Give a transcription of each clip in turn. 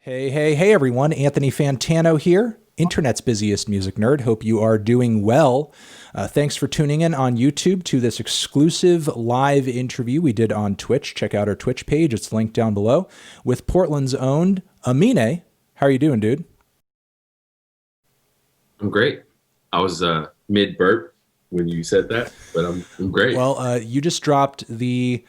Hey, everyone. Anthony Fantano here, internet's busiest music nerd. Hope you are doing well. Thanks for tuning in on YouTube to this exclusive live interview we did on Twitch. Check out our Twitch page. It's linked down below with Portland's own Aminé. How are you doing, dude? I'm great. I was mid burp when you said that, but I'm great. Well, you just dropped the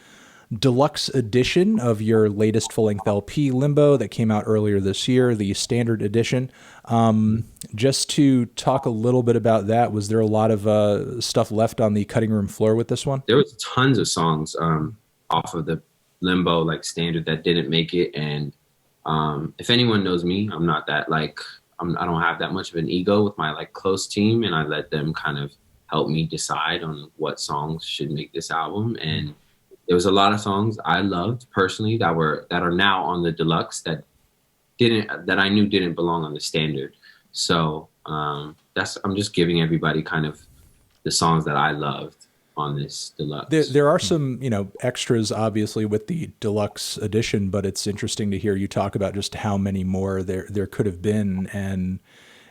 deluxe edition of your latest full-length LP, Limbo, that came out earlier this year, the standard edition. Just to talk a little bit about that, was there a lot of stuff left on the cutting room floor with this one? There was tons of songs off of the Limbo like standard that didn't make it, and if anyone knows me, I'm not that like I don't have that much of an ego with my like close team, and I let them kind of help me decide on what songs should make this album. And there was a lot of songs I loved personally that are now on the deluxe that I knew didn't belong on the standard. So I'm just giving everybody kind of the songs that I loved on this deluxe. There are some, extras obviously with the deluxe edition, but it's interesting to hear you talk about just how many more there could have been. And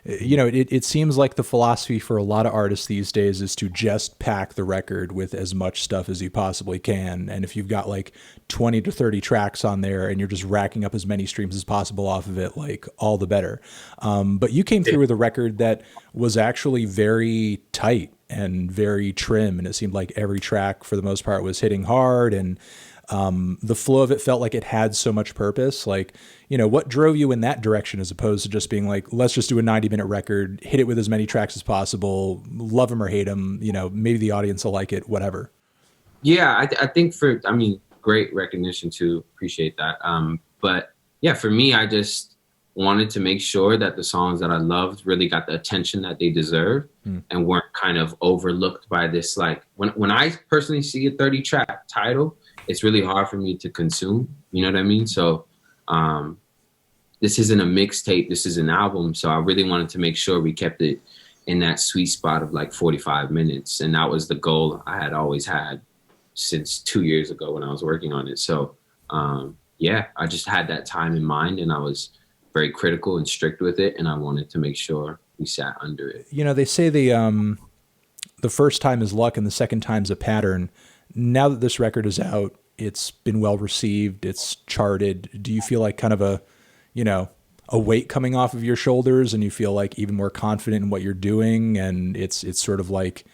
it seems like the philosophy for a lot of artists these days is to just pack the record with as much stuff as you possibly can. And if you've got like 20 to 30 tracks on there and you're just racking up as many streams as possible off of it, like all the better. But you came through with a record that was actually very tight and very trim. And it seemed like every track for the most part was hitting hard, and the flow of it felt like it had so much purpose. Like, what drove you in that direction as opposed to just being like, let's just do a 90-minute record, hit it with as many tracks as possible, love them or hate them, maybe the audience will like it, whatever. Yeah, I think great recognition too. Appreciate that. But yeah, for me, I just wanted to make sure that the songs that I loved really got the attention that they deserve and weren't kind of overlooked by this. Like when I personally see a 30-track title, it's really hard for me to consume. You know what I mean? So this isn't a mixtape. This is an album. So I really wanted to make sure we kept it in that sweet spot of like 45 minutes. And that was the goal I had always had since 2 years ago when I was working on it. So yeah, I just had that time in mind, and I was very critical and strict with it. And I wanted to make sure we sat under it. They say the first time is luck and the second time's a pattern. Now that this record is out, it's been well received, it's charted. Do you feel like kind of a weight coming off of your shoulders, and you feel like even more confident in what you're doing, and it's sort of like,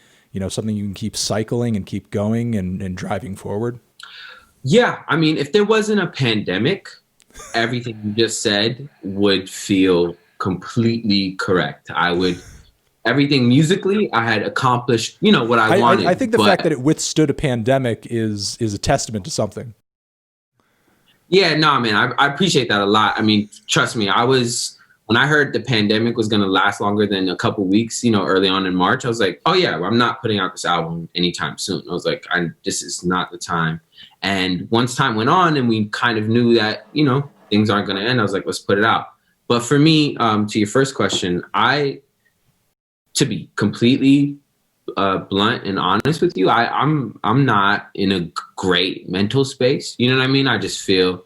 something you can keep cycling and keep going and driving forward? Yeah. I mean, if there wasn't a pandemic, everything you just said would feel completely correct. Everything musically, I had accomplished, what I wanted. I think the fact that it withstood a pandemic is a testament to something. Yeah, no, man, I appreciate that a lot. I mean, trust me, when I heard the pandemic was going to last longer than a couple weeks, early on in March, I was like, oh yeah, I'm not putting out this album anytime soon. I was like, this is not the time. And once time went on and we kind of knew that, things aren't going to end, I was like, let's put it out. But for me, to your first question, to be completely blunt and honest with you, I'm not in a great mental space. You know what I mean? I just feel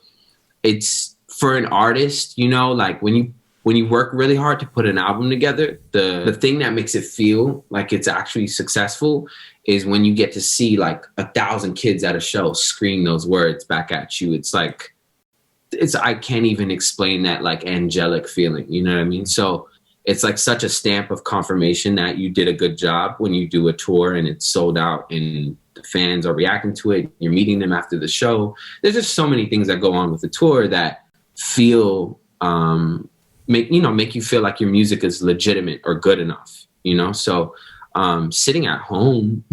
it's for an artist, like when you work really hard to put an album together, the thing that makes it feel like it's actually successful is when you get to see like 1,000 kids at a show scream those words back at you. I can't even explain that like angelic feeling. You know what I mean? So it's like such a stamp of confirmation that you did a good job when you do a tour and it's sold out and the fans are reacting to it. You're meeting them after the show. There's just so many things that go on with the tour that feel, make you feel like your music is legitimate or good enough, So sitting at home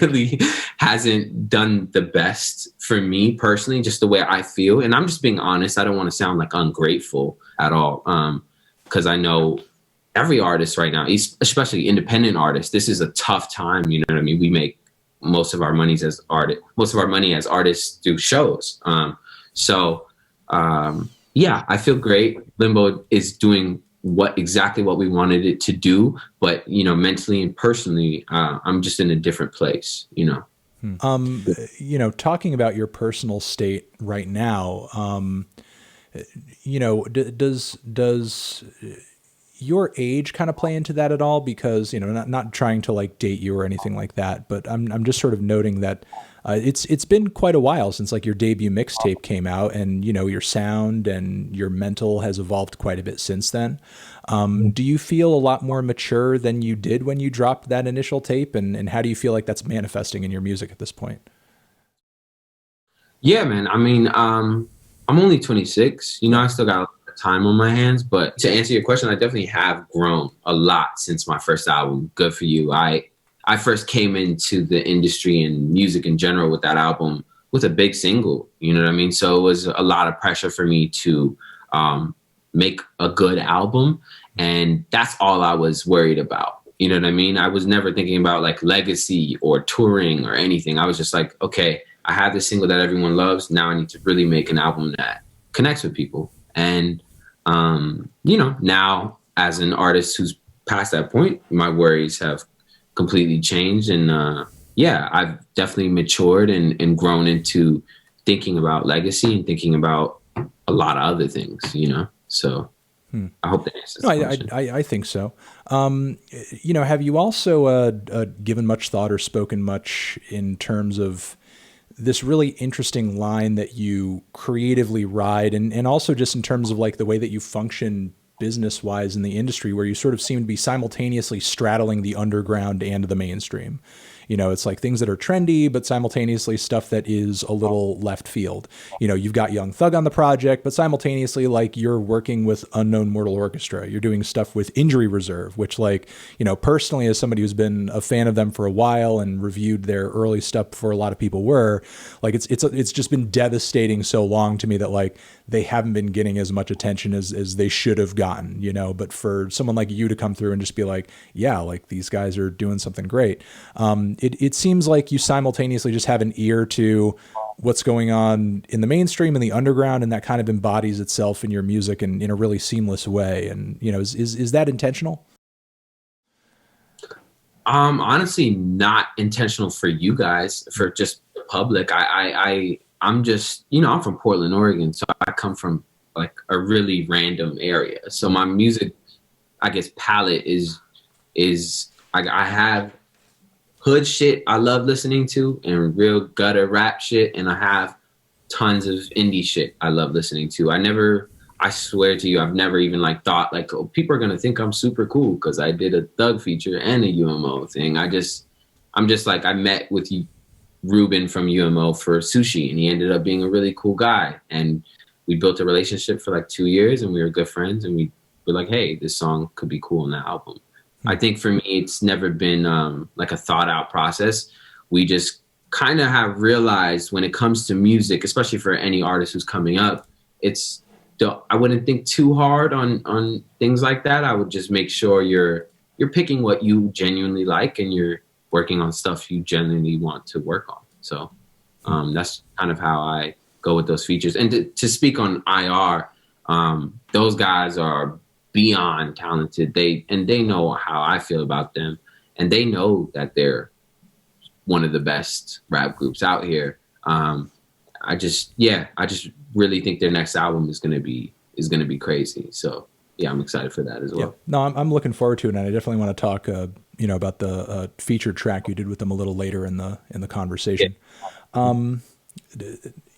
really hasn't done the best for me personally, just the way I feel. And I'm just being honest. I don't want to sound like ungrateful at all. Because I know every artist right now, especially independent artists, this is a tough time. You know what I mean? We make most of our money as artists through shows. Yeah, I feel great. Limbo is doing exactly what we wanted it to do, but mentally and personally, I'm just in a different place. Talking about your personal state right now, you know, does your age kind of play into that at all? Because, you know, not trying to like date you or anything like that, but I'm just sort of noting that it's been quite a while since like your debut mixtape came out, and you know your sound and your mental has evolved quite a bit since then. Do you feel a lot more mature than you did when you dropped that initial tape, and how do you feel like that's manifesting in your music at this point? Yeah, man. I mean, I'm only 26. You know, Yeah. I still got a lot of time on my hands. But to answer your question, I definitely have grown a lot since my first album, Good For You. I first came into the industry and music in general with that album with a big single. You know what I mean? So it was a lot of pressure for me to um, make a good album, and that's all I was worried about. You know what I mean? I was never thinking about like legacy or touring or anything. I was just like, okay, I have this single that everyone loves. Now I need to really make an album that connects with people. And, you know, now as an artist who's past that point, my worries have completely changed. And yeah, I've definitely matured and grown into thinking about legacy and thinking about a lot of other things, you know? So I hope that answers No, the question. I think so. You know, have you also given much thought or spoken much in terms of this really interesting line that you creatively ride, and also just in terms of like the way that you function business wise in the industry, where you sort of seem to be simultaneously straddling the underground and the mainstream? You know, it's like things that are trendy, but simultaneously stuff that is a little left field. You know, you've got Young Thug on the project, but simultaneously, like you're working with Unknown Mortal Orchestra. You're doing stuff with Injury Reserve, which, like, you know, personally, as somebody who's been a fan of them for a while and reviewed their early stuff before a lot of people were, like, it's just been devastating so long to me that like they haven't been getting as much attention as they should have gotten. You know, but for someone like you to come through and just be like, yeah, like these guys are doing something great. It seems like you simultaneously just have an ear to what's going on in the mainstream and the underground, and that kind of embodies itself in your music in a really seamless way. And you know, is that intentional? Honestly, not intentional for you guys, for just the public. I'm just, you know, I'm from Portland, Oregon, so I come from like a really random area. So my music, I guess, palette is I have hood shit I love listening to and real gutter rap shit, and I have tons of indie shit I love listening to. I swear to you, I've never even like thought like, oh, people are gonna think I'm super cool because I did a Thug feature and a UMO thing. I'm just like, I met with you, Ruben from UMO for sushi, and he ended up being a really cool guy, and we built a relationship for like 2 years, and we were good friends, and we were like, hey, this song could be cool on that album. I think for me, it's never been like a thought out process. We just kind of have realized when it comes to music, especially for any artist who's coming up, it's I wouldn't think too hard on things like that. I would just make sure you're picking what you genuinely like, and you're working on stuff you genuinely want to work on. So that's kind of how I go with those features. And to speak on IR, those guys are beyond talented. They know how I feel about them, and they know that they're one of the best rap groups out here. I just really think their next album is gonna be crazy. So yeah, I'm excited for that as well. Yeah, no, I'm looking forward to it, and I definitely want to talk, you know, about the featured track you did with them a little later in the conversation.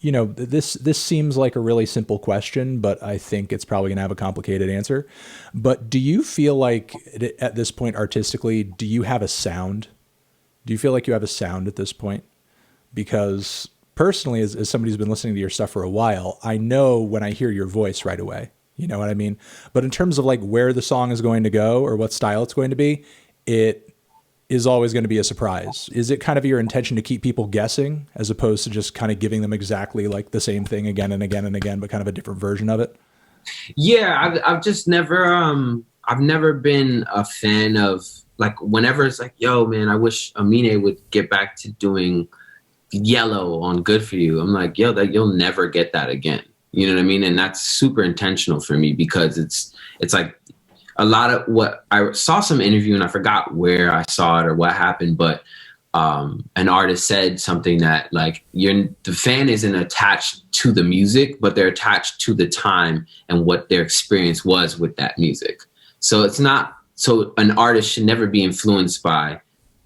You know, this seems like a really simple question, but I think it's probably going to have a complicated answer. But do you feel like at this point artistically, do you have a sound? Do you feel like you have a sound at this point? Because personally, as somebody who's been listening to your stuff for a while, I know when I hear your voice right away. You know what I mean? But in terms of like where the song is going to go or what style it's going to be, it is always going to be a surprise. Is it kind of your intention to keep people guessing as opposed to just kind of giving them exactly like the same thing again and again and again, but kind of a different version of it? Yeah, I've just never I've never been a fan of like whenever it's like, yo man, I wish Aminé would get back to doing yellow on Good For You. I'm like, yo, that you'll never get that again. You know what I mean? And that's super intentional for me because it's like a lot of what I saw some interview, and I forgot where I saw it or what happened, but an artist said something that like the fan isn't attached to the music, but they're attached to the time and what their experience was with that music. So it's not, so an artist should never be influenced by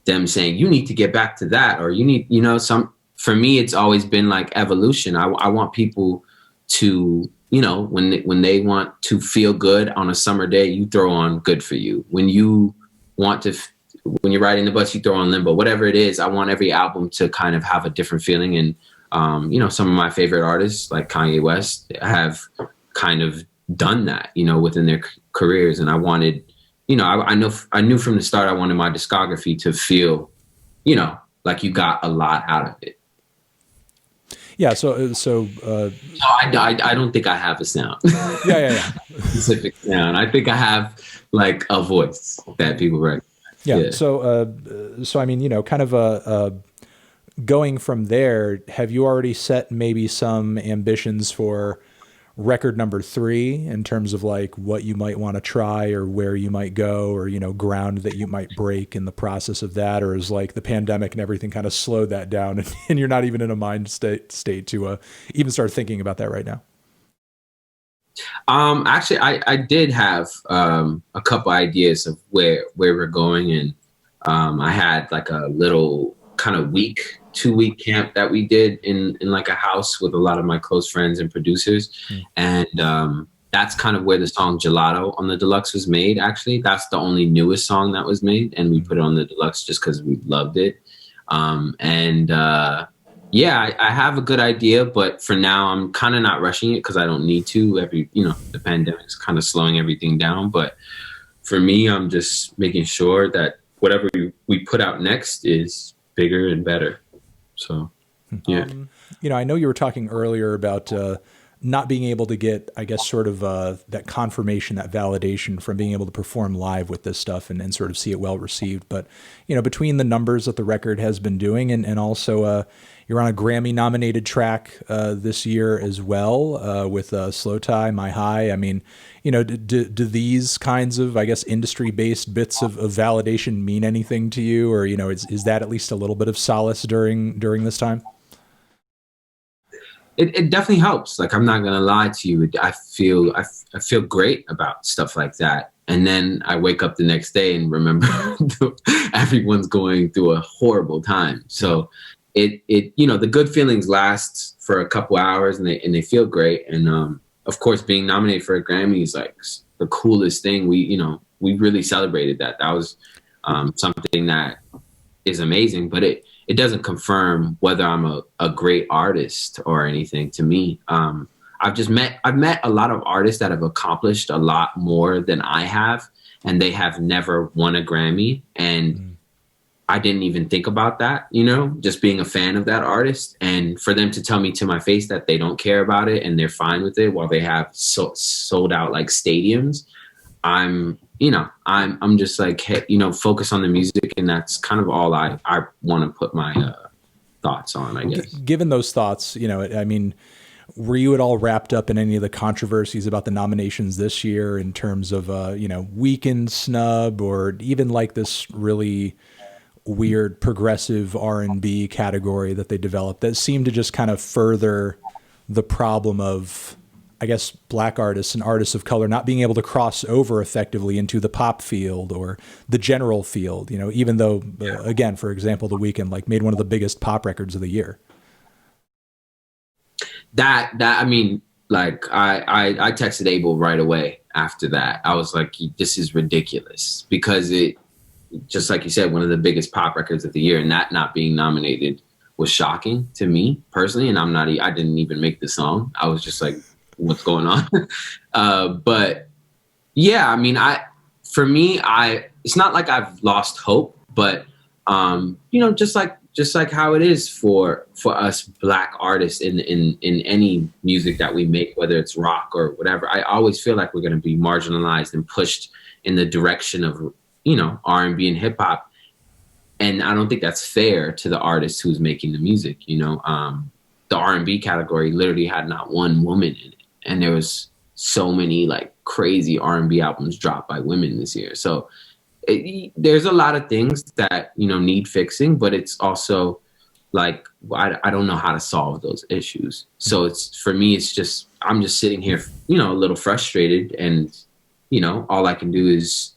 them saying, you need to get back to that, or you need, you know, for me, it's always been like evolution. I want people to, you know, when they want to feel good on a summer day, you throw on Good For You. When you want to, when you're riding the bus, you throw on Limbo, whatever it is. I want every album to kind of have a different feeling. And, you know, some of my favorite artists like Kanye West have kind of done that, you know, within their careers. And I wanted, you know, I knew from the start, I wanted my discography to feel, you know, like you got a lot out of it. Yeah. I don't think I have a sound. Yeah. Specific sound. I think I have like a voice that people recognize. Yeah. So I mean, you know, kind of going from there, have you already set maybe some ambitions for record number 3 in terms of like what you might want to try or where you might go, or, you know, ground that you might break in the process of that? Or is like the pandemic and everything kind of slowed that down and you're not even in a mind state to even start thinking about that right now? Actually, I did have a couple ideas of where we're going, and I had like a little kind of 2-week camp that we did in like a house with a lot of my close friends and producers. And that's kind of where the song Gelato on the Deluxe was made. Actually, that's the only newest song that was made, and we put it on the Deluxe just because we loved it. Yeah, I have a good idea, but for now I'm kind of not rushing it because I don't need to. You know, the pandemic's kind of slowing everything down. But for me, I'm just making sure that whatever we put out next is bigger and better. So, yeah. You know, I know you were talking earlier about not being able to get, I guess, sort of that confirmation, that validation from being able to perform live with this stuff and sort of see it well received. But, you know, between the numbers that the record has been doing and also you're on a Grammy nominated track this year as well with Slow Tie, My High. I mean, you know, do these kinds of, I guess, industry based bits of validation mean anything to you? Or, you know, is that at least a little bit of solace during this time? It definitely helps. Like, I'm not gonna lie to you. I feel great about stuff like that. And then I wake up the next day and remember everyone's going through a horrible time. So it you know, the good feelings last for a couple hours and they feel great. And of course, being nominated for a Grammy is like the coolest thing. We really celebrated that. That was something that is amazing, but it doesn't confirm whether I'm a great artist or anything to me. I've met a lot of artists that have accomplished a lot more than I have, and they have never won a Grammy. And I didn't even think about that, you know, just being a fan of that artist. And for them to tell me to my face that they don't care about it and they're fine with it while they have sold out like stadiums, I'm just like, hey, you know, focus on the music. And that's kind of all I want to put my thoughts on, I guess. Given those thoughts, you know, I mean, were you at all wrapped up in any of the controversies about the nominations this year in terms of, you know, Weeknd snub, or even like this really weird progressive R&B category that they developed that seemed to just kind of further the problem of, I guess, Black artists and artists of color not being able to cross over effectively into the pop field or the general field, you know, even though, again, for example, The Weeknd like made one of the biggest pop records of the year. I mean, like I texted Abel right away after that. I was like, this is ridiculous, because it, just like you said, one of the biggest pop records of the year, and that not being nominated was shocking to me personally. And I didn't even make the song. I was just like, what's going on? But yeah, I mean, for me, it's not like I've lost hope, but you know, just like how it is for us Black artists in any music that we make, whether it's rock or whatever, I always feel like we're going to be marginalized and pushed in the direction of, you know, R&B and hip hop. And I don't think that's fair to the artist who's making the music. You know, the R&B category literally had not one woman in it. And there was so many like crazy R&B albums dropped by women this year. So there's a lot of things that, you know, need fixing, but it's also like, I don't know how to solve those issues. So it's, for me, it's just, I'm just sitting here, you know, a little frustrated, and, you know, all I can do is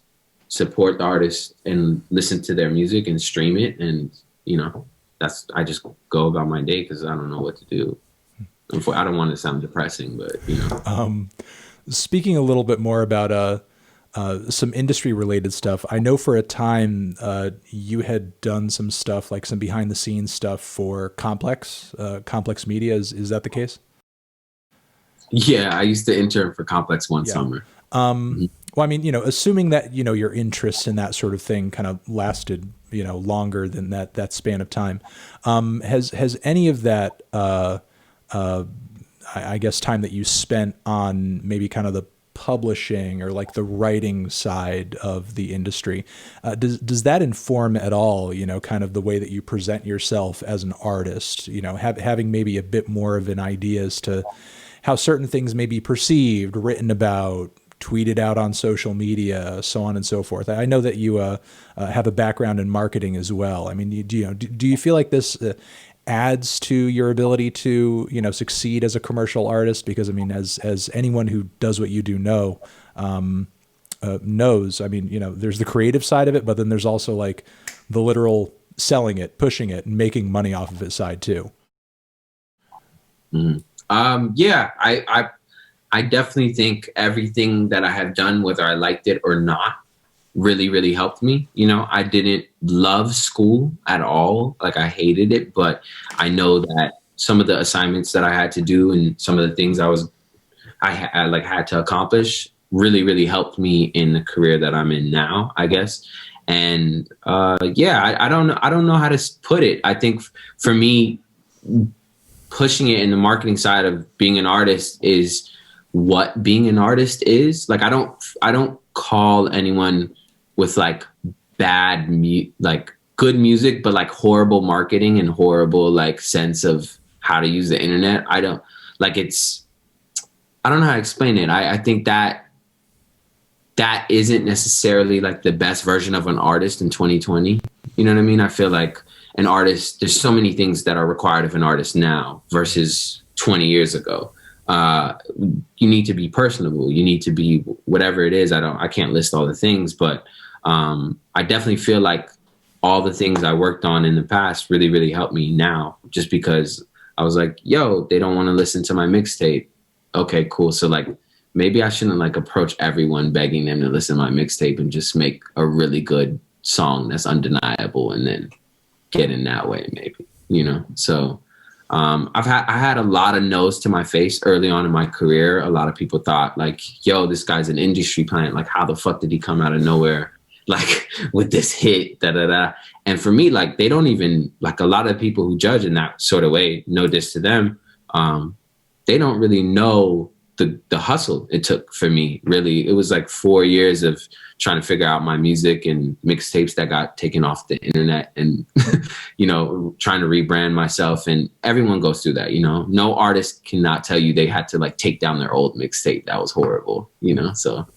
support the artist and listen to their music and stream it. And, you know, I just go about my day because I don't know what to do. I don't want to sound depressing, but, you know. Speaking a little bit more about some industry related stuff, I know for a time you had done some stuff, like some behind the scenes stuff for Complex Media. Is that the case? Yeah, I used to intern for Complex one summer. Well, I mean, you know, assuming that, you know, your interest in that sort of thing kind of lasted, you know, longer than that span of time, has any of that, I guess, time that you spent on maybe kind of the publishing or like the writing side of the industry, does that inform at all, you know, kind of the way that you present yourself as an artist, you know, having maybe a bit more of an idea as to how certain things may be perceived, written about, tweeted out on social media, so on and so forth? I know that you have a background in marketing as well. I mean, do you feel like this adds to your ability to, you know, succeed as a commercial artist? Because I mean, as anyone who does what you do knows, I mean, you know, there's the creative side of it, but then there's also like the literal selling it, pushing it, and making money off of it side too. Yeah, I definitely think everything that I have done, whether I liked it or not, really, really helped me. You know, I didn't love school at all. Like, I hated it, but I know that some of the assignments that I had to do and some of the things I had to accomplish really, really helped me in the career that I'm in now, I guess. And yeah, I don't know how to put it. I think for me, pushing it in the marketing side of being an artist is what being an artist is. Like, I don't call anyone with like like good music, but like horrible marketing and horrible like sense of how to use the internet. I don't know how to explain it. I think that isn't necessarily like the best version of an artist in 2020. You know what I mean? I feel like an artist, there's so many things that are required of an artist now versus 20 years ago. You need to be personable. You need to be whatever it is. I can't list all the things, but I definitely feel like all the things I worked on in the past really, really helped me now, just because I was like, yo, they don't want to listen to my mixtape. Okay, cool. So like, maybe I shouldn't like approach everyone begging them to listen to my mixtape, and just make a really good song that's undeniable and then get in that way, maybe, you know? So I had a lot of no's to my face early on in my career. A lot of people thought like, yo, this guy's an industry plant. Like, how the fuck did he come out of nowhere, like, with this hit, da da da? And for me, like, they don't even, like, a lot of people who judge in that sort of way, no diss to them, they don't really know the hustle it took for me. Really, it was like 4 years of trying to figure out my music and mixtapes that got taken off the internet, and you know, trying to rebrand myself. And everyone goes through that, you know. No artist cannot tell you they had to like take down their old mixtape that was horrible, you know. So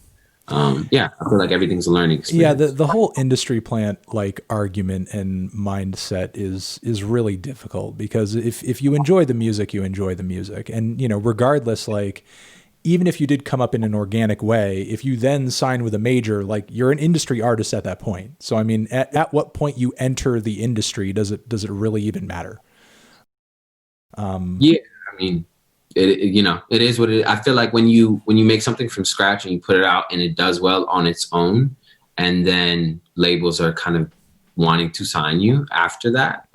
yeah, I feel like everything's a learning experience. Yeah, the whole industry plant like argument and mindset is really difficult, because if you enjoy the music, you enjoy the music. And, you know, regardless, like, even if you did come up in an organic way, if you then sign with a major, like, you're an industry artist at that point. So I mean, at what point you enter the industry, does it really even matter? Yeah, I mean, you know, it is what it is. I feel like when you make something from scratch and you put it out and it does well on its own, and then labels are kind of wanting to sign you after that,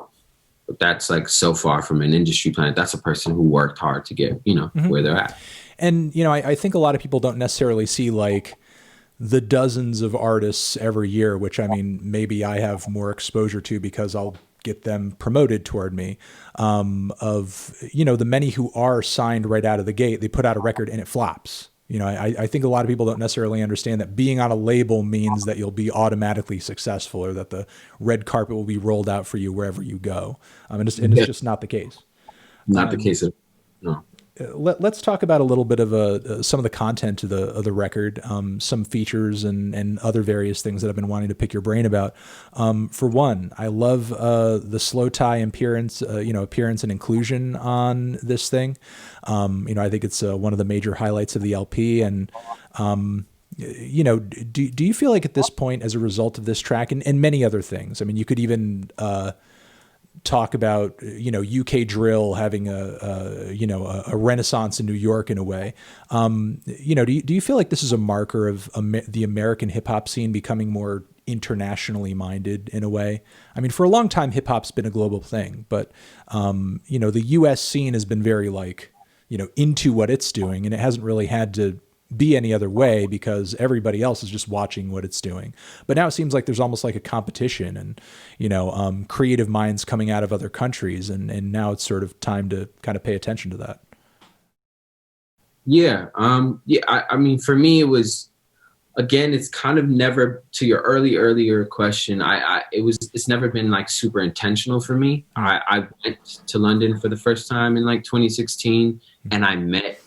that's like so far from an industry plant. That's a person who worked hard to get, you know, where they're at. And, you know, I think a lot of people don't necessarily see like the dozens of artists every year, which, I mean, maybe I have more exposure to because I'll get them promoted toward me, of, you know, the many who are signed right out of the gate. They put out a record and it flops. You know, I think a lot of people don't necessarily understand that being on a label means that you'll be automatically successful, or that the red carpet will be rolled out for you wherever you go. And it's just not the case. Not the case of, no. Let's talk about a little bit of some of the content of the record, some features and other various things that I've been wanting to pick your brain about. For one, I love the slow tie appearance and inclusion on this thing. I think it's one of the major highlights of the LP. And do you feel like at this point, as a result of this track and many other things, I mean, you could even talk about UK drill having a renaissance in New York in a way. Do you feel like this is a marker of the American hip hop scene becoming more internationally minded in a way? I mean, for a long time, hip hop's been a global thing, but the US scene has been very into what it's doing, and it hasn't really had to be any other way because everybody else is just watching what it's doing. But now it seems like there's almost like a competition and, creative minds coming out of other countries. And now it's sort of time to kind of pay attention to that. Yeah. I mean, for me, it was, again, it's kind of never, to your earlier question, it's never been like super intentional for me. I went to London for the first time in like 2016 and I met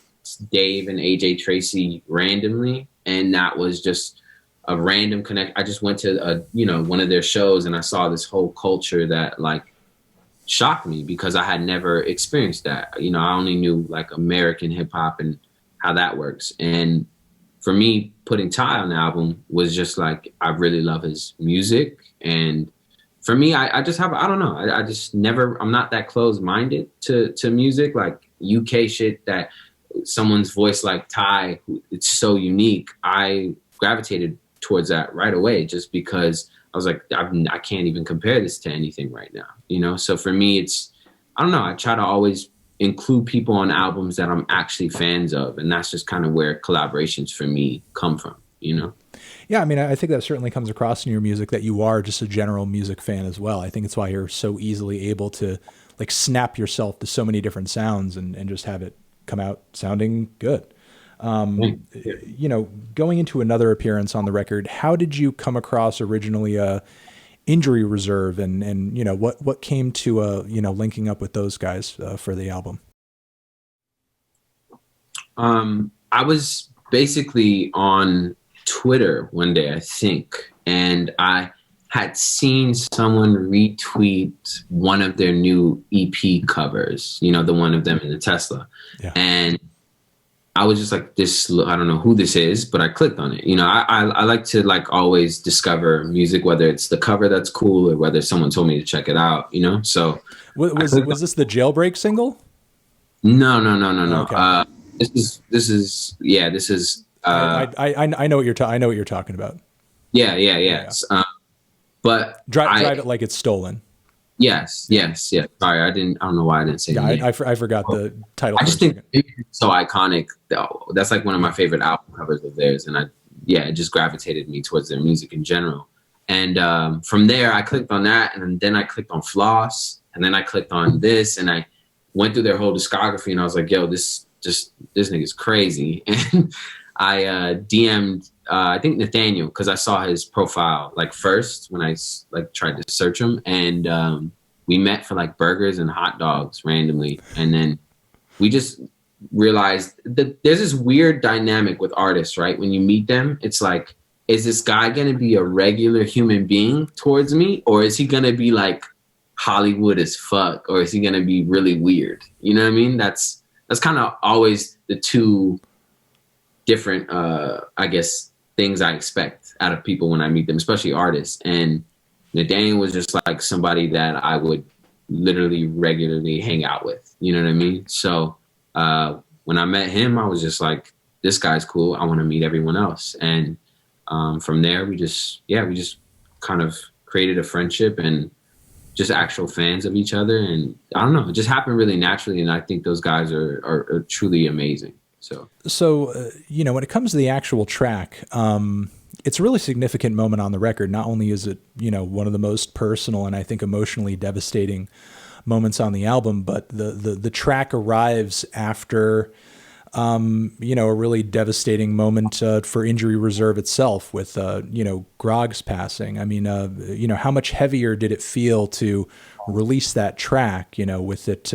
Dave and AJ Tracy randomly, and that was just a random connect. I just went to one of their shows and I saw this whole culture that like shocked me because I had never experienced that. I only knew like American hip hop and how that works. And for me, putting Ty on the album was just like, I really love his music. And for me, I just have, I don't know, I just never, I'm not that closed-minded to music, like UK shit that someone's voice like Ty, it's so unique. I gravitated towards that right away just because I was like, I can't even compare this to anything right now, So for me, it's, I don't know, I try to always include people on albums that I'm actually fans of. And that's just kind of where collaborations for me come from, Yeah, I mean, I think that certainly comes across in your music that you are just a general music fan as well. I think it's why you're so easily able to like snap yourself to so many different sounds and just have it come out sounding good. Going into another appearance on the record, how did you come across originally Injury Reserve and what came to linking up with those guys for the album? I was basically on Twitter one day, I think, and I had seen someone retweet one of their new EP covers, the one of them in the Tesla. Yeah. And I was just like, I don't know who this is, but I clicked on it. I like to like always discover music, whether it's the cover that's cool or whether someone told me to check it out, So was this the Jailbreak single? No. Okay. This is I know what you're talking about. Yeah. But drive it like it's stolen. Yes. Sorry, I don't know why I didn't say that. Yeah, I forgot the title. I just think it's so iconic. That's like one of my favorite album covers of theirs, and it just gravitated me towards their music in general. And from there, I clicked on that, and then I clicked on Floss, and then I clicked on this, and I went through their whole discography, and I was like, yo, this nigga's crazy. And I DM'd I think Nathaniel, because I saw his profile like first when I like tried to search him, and we met for like burgers and hot dogs randomly, and then we just realized that there's this weird dynamic with artists, right? When you meet them, it's like, is this guy gonna be a regular human being towards me, or is he gonna be like Hollywood as fuck, or is he gonna be really weird? You know what I mean? That's kind of always the two different I guess things I expect out of people when I meet them, especially artists. And Nathaniel was just like somebody that I would literally regularly hang out with, you know what I mean? So when I met him, I was just like, this guy's cool, I want to meet everyone else. And from there we just kind of created a friendship and just actual fans of each other. And I don't know, it just happened really naturally, and I think those guys are truly amazing. So when it comes to the actual track, it's a really significant moment on the record. Not only is it, one of the most personal and I think emotionally devastating moments on the album, but the track arrives after, a really devastating moment for Injury Reserve itself with, Groggs passing. I mean, how much heavier did it feel to release that track, with it,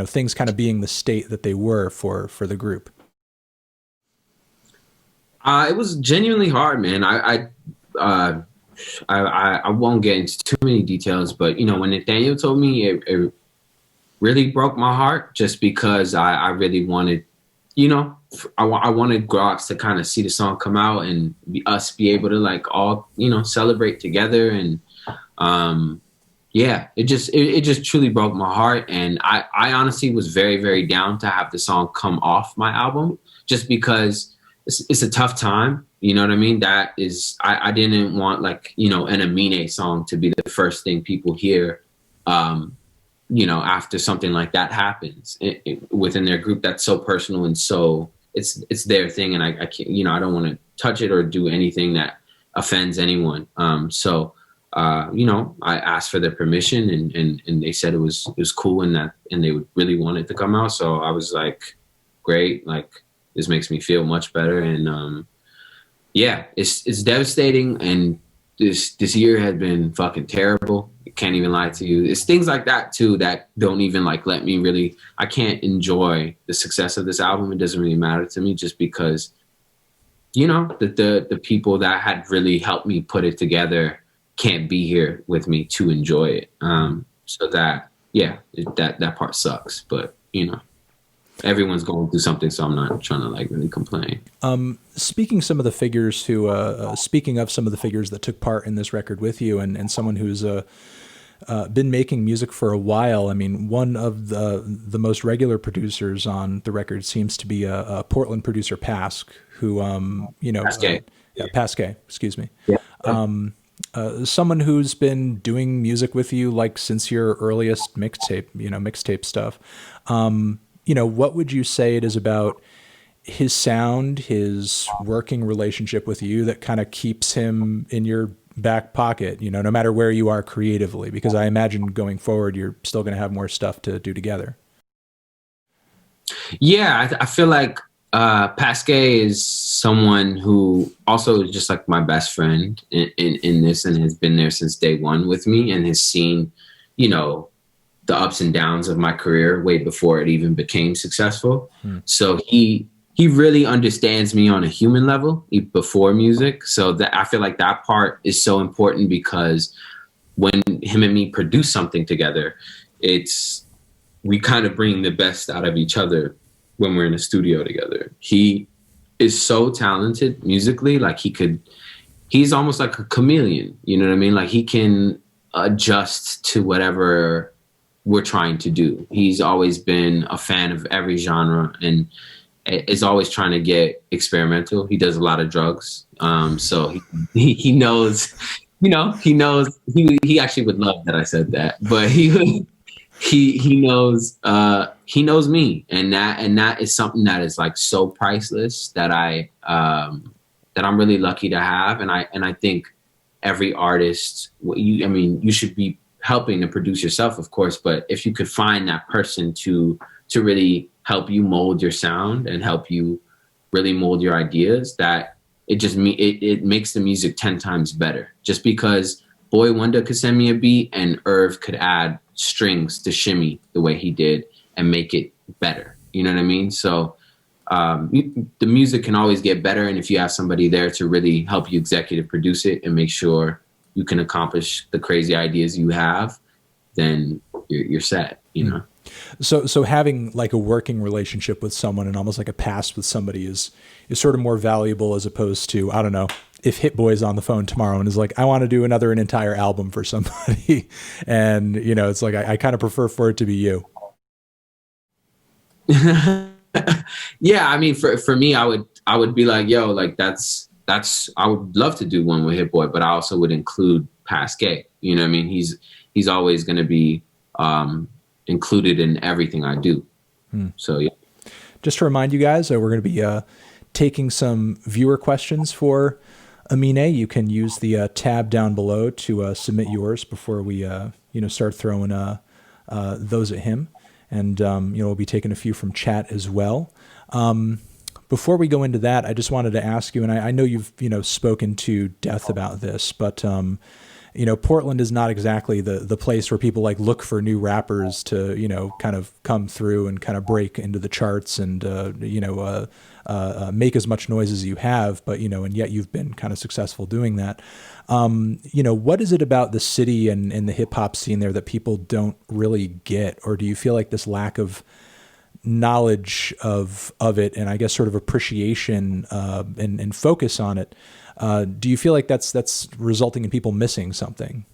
things kind of being the state that they were for the group? It was genuinely hard, man. I won't get into too many details, but when Nathaniel told me, it really broke my heart, just because I really wanted, I wanted Groggs to kind of see the song come out and us be able to like all, celebrate together. And yeah, it just truly broke my heart. And I honestly was very, very down to have the song come off my album, just because it's a tough time. You know what I mean? That is, I didn't want like, an Aminé song to be the first thing people hear, after something like that happens within their group. That's so personal and so it's their thing. And I can't, I don't want to touch it or do anything that offends anyone. So I asked for their permission and they said it was cool and they would really want it to come out. So I was like, great. Like, this makes me feel much better. And, yeah, it's devastating. And this year has been fucking terrible. I can't even lie to you. It's things like that too that don't even like let me really, I can't enjoy the success of this album. It doesn't really matter to me, just because, the people that had really helped me put it together can't be here with me to enjoy it. So that, yeah, that part sucks, but everyone's going through something, so I'm not trying to like really complain. Speaking of some of the figures that took part in this record with you, and someone who's been making music for a while. I mean, one of the most regular producers on the record seems to be a Portland producer, Pasque, who Pasque, excuse me. Yeah. Someone who's been doing music with you like since your earliest mixtape stuff. What would you say it is about his sound, his working relationship with you that kind of keeps him in your back pocket, no matter where you are creatively? Because I imagine going forward, you're still going to have more stuff to do together. Yeah, I feel like Pasque is someone who also is just like my best friend in this, and has been there since day one with me, and has seen, the ups and downs of my career way before it even became successful. So he really understands me on a human level before music. So that I feel like that part is so important, because when him and me produce something together, we kind of bring the best out of each other when we're in a studio together. He is so talented musically. Like he's almost like a chameleon. You know what I mean? Like he can adjust to whatever we're trying to do. He's always been a fan of every genre and is always trying to get experimental. He does a lot of drugs. So he knows, he knows, he actually would love that I said that, but he knows me. And that is something that is like so priceless that I'm really lucky to have. And I think every artist, you should be helping to produce yourself, of course, but if you could find that person to really help you mold your sound and help you really mold your ideas, that it makes the music 10 times better. Just because Boy Wonder could send me a beat and Irv could add strings to shimmy the way he did and make it better. You know what I mean? So the music can always get better, and if you have somebody there to really help you executive produce it and make sure you can accomplish the crazy ideas you have, then you're set, So having like a working relationship with someone and almost like a past with somebody is sort of more valuable, as opposed to, I don't know, if Hit Boy's on the phone tomorrow and is like, I want to do an entire album for somebody. And, it's like, I kind of prefer for it to be you. Yeah. I mean, for me, I would be like, yo, like I would love to do one with Hit Boy, but I also would include Pasque. You know what I mean? He's always going to be included in everything I do. So, yeah. Just to remind you guys, we're going to be taking some viewer questions for Aminé. You can use the tab down below to submit yours before we start throwing those at him. And we'll be taking a few from chat as well. Before we go into that, I just wanted to ask you, and I know you've spoken to Death about this, but Portland is not exactly the place where people like look for new rappers to, kind of come through and kind of break into the charts and, make as much noise as you have, but, and yet you've been kind of successful doing that. What is it about the city and the hip hop scene there that people don't really get? Or do you feel like this lack of knowledge of it, and I guess sort of appreciation and focus on it, do you feel like that's resulting in people missing something?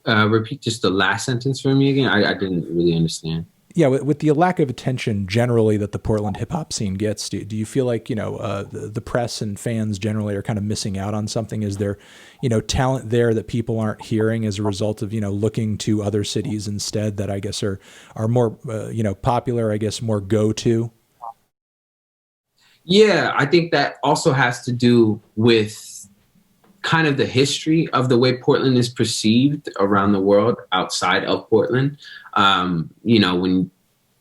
Repeat just the last sentence for me again. I didn't really understand. Yeah, with the lack of attention generally that the Portland hip hop scene gets, do you feel like the press and fans generally are kind of missing out on something? Is there talent there that people aren't hearing as a result of looking to other cities instead that I guess are more popular, I guess more go to? Yeah, I think that also has to do with kind of the history of the way Portland is perceived around the world outside of Portland.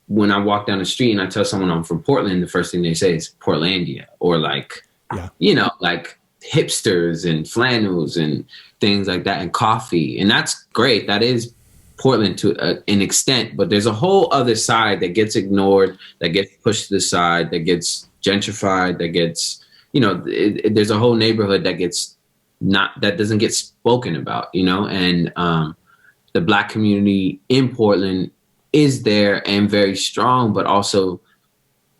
When I walk down the street and I tell someone I'm from Portland, the first thing they say is Portlandia, or like, like hipsters and flannels and things like that, and coffee. And that's great. That is Portland to an extent, but there's a whole other side that gets ignored, that gets pushed to the side, that gets gentrified, that gets, there's a whole neighborhood that doesn't get spoken about, and the Black community in Portland is there and very strong, but also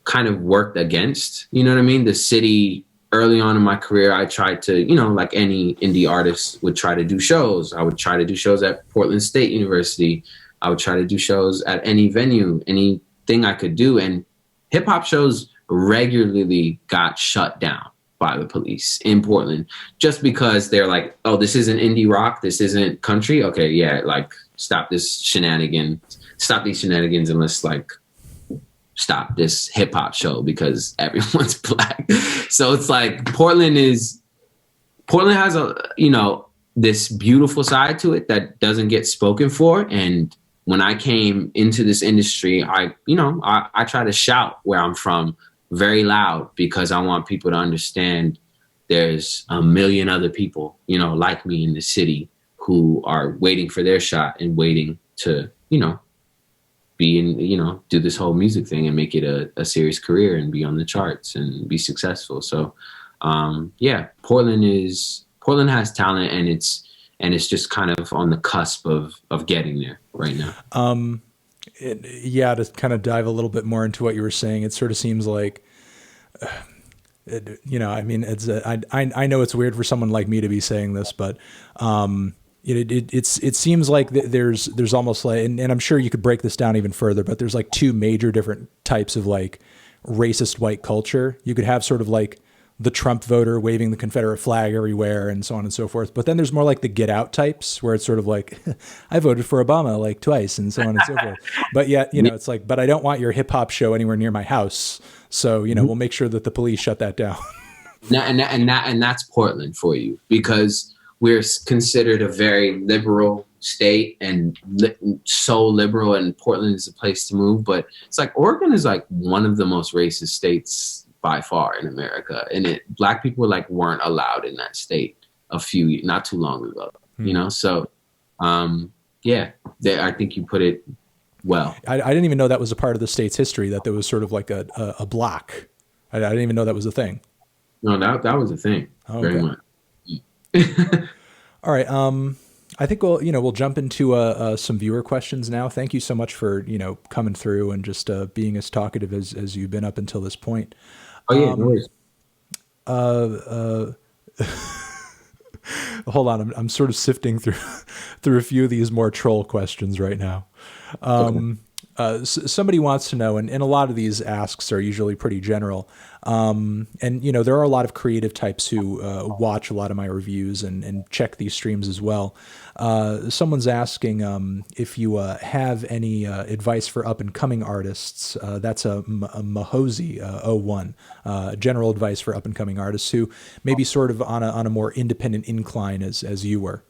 kind of worked against, you know what I mean? The city, early on in my career, I tried to, like any indie artist would try to do shows. I would try to do shows at Portland State University. I would try to do shows at any venue, anything I could do. And hip hop shows regularly got shut down by the police in Portland just because they're like, oh, this isn't indie rock, this isn't country. Okay, yeah, like stop these shenanigans and let's like stop this hip hop show because everyone's Black. So it's like Portland has this beautiful side to it that doesn't get spoken for. And when I came into this industry, I try to shout where I'm from very loud because I want people to understand there's a million other people, like me in the city who are waiting for their shot and waiting to, be in, do this whole music thing and make it a serious career and be on the charts and be successful. So, Portland has talent and it's just kind of on the cusp of getting there right now. To kind of dive a little bit more into what you were saying, it sort of seems like, I know it's weird for someone like me to be saying this, but it seems like there's almost like, and I'm sure you could break this down even further, but there's like two major different types of like racist white culture. You could have sort of like the Trump voter waving the Confederate flag everywhere and so on and so forth. But then there's more like the get out types where it's sort of like, I voted for Obama like twice and so on and so forth. But yet, it's like, but I don't want your hip hop show anywhere near my house. So, we'll make sure that the police shut that down. And that's Portland for you, because we're considered a very liberal state and so liberal, and Portland is a place to move. But it's like Oregon is like one of the most racist states by far in America, and Black people weren't allowed in that state not too long ago. So I think you put it well. I didn't even know that was a part of the state's history, that there was sort of like a block. I didn't even know that was a thing. No, that was a thing. Oh, very okay. much. All right. I think we'll jump into some viewer questions now. Thank you so much for coming through and just being as talkative as you've been up until this point. Oh yeah, no worries. Hold on, I'm sort of sifting through a few of these more troll questions right now. Okay. Somebody wants to know, and a lot of these asks are usually pretty general. And there are a lot of creative types who watch a lot of my reviews and check these streams as well. Someone's asking if you have any advice for up and coming artists. That's a Mahosi 01. General advice for up and coming artists who may be sort of on a more independent incline as you were.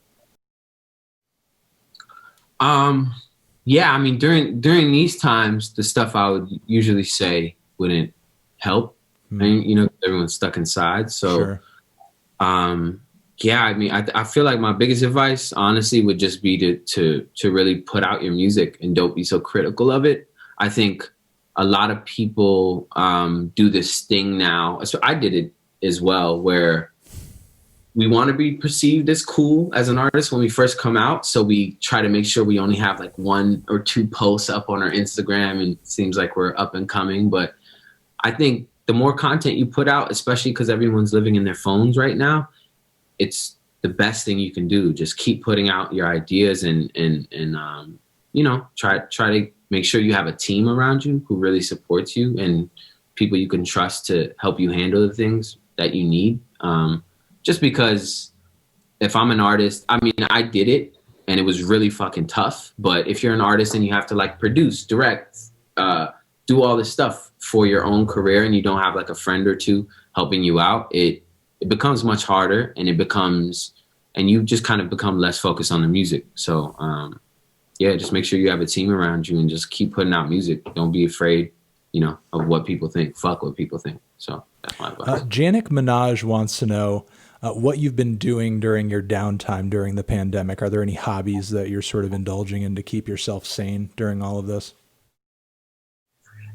Yeah, I mean, during these times, the stuff I would usually say wouldn't help. I mean, everyone's stuck inside. So, sure. Yeah, I mean, I feel like my biggest advice, honestly, would just be to really put out your music and don't be so critical of it. I think a lot of people do this thing now. So I did it as well, where we want to be perceived as cool as an artist when we first come out. So we try to make sure we only have like 1 or 2 posts up on our Instagram, and it seems like we're up and coming. But I think the more content you put out, especially because everyone's living in their phones right now, it's the best thing you can do. Just keep putting out your ideas and you know, try to make sure you have a team around you who really supports you and people you can trust to help you handle the things that you need. Just because if I'm an artist, I mean, I did it and it was really fucking tough. But if you're an artist and you have to like produce, direct, do all this stuff for your own career and you don't have like a friend or two helping you out, it becomes much harder, and you just kind of become less focused on the music. So, yeah, just make sure you have a team around you and just keep putting out music. Don't be afraid, you know, of what people think. Fuck what people think. So that's my advice. Janik Minaj wants to know what you've been doing during your downtime during the pandemic. Are there any hobbies that you're sort of indulging in to keep yourself sane during all of this?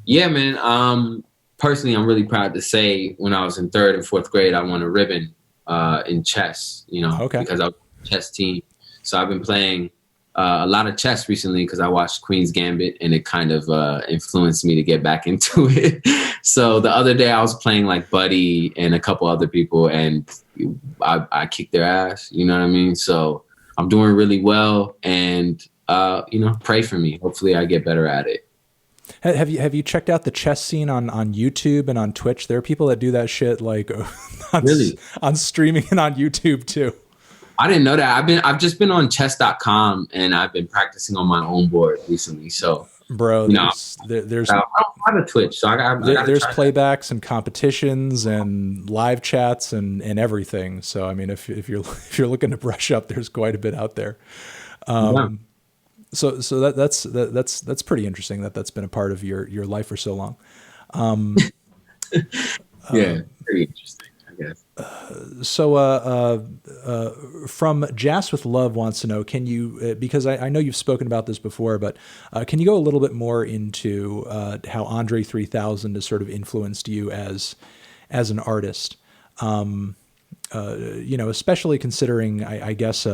Yeah, man. Personally, I'm really proud to say when I was in 3rd and 4th grade, I won a ribbon in chess, you know, because I was on the chess team. So I've been playing a lot of chess recently because I watched Queen's Gambit, and it kind of influenced me to get back into it. So the other day I was playing like Buddy and a couple other people, and I kicked their ass, you know what I mean? So I'm doing really well, and, you know, pray for me. Hopefully I get better at it. Have you checked out the chess scene on YouTube and on Twitch? There are people that do that shit like on streaming and on YouTube too. I didn't know that. I've just been on chess.com and I've been practicing on my own board recently. So, bro, you know, there's I don't have a Twitch, so there's playbacks and competitions and live chats and everything. So I mean, if you're looking to brush up, there's quite a bit out there. Yeah. So that's pretty interesting that that's been a part of your life for so long. Yeah, pretty interesting, I guess. So from Jas with Love wants to know, can you, because I know you've spoken about this before, but can you go a little bit more into how Andre 3000 has sort of influenced you as an artist? You know, especially considering, I guess,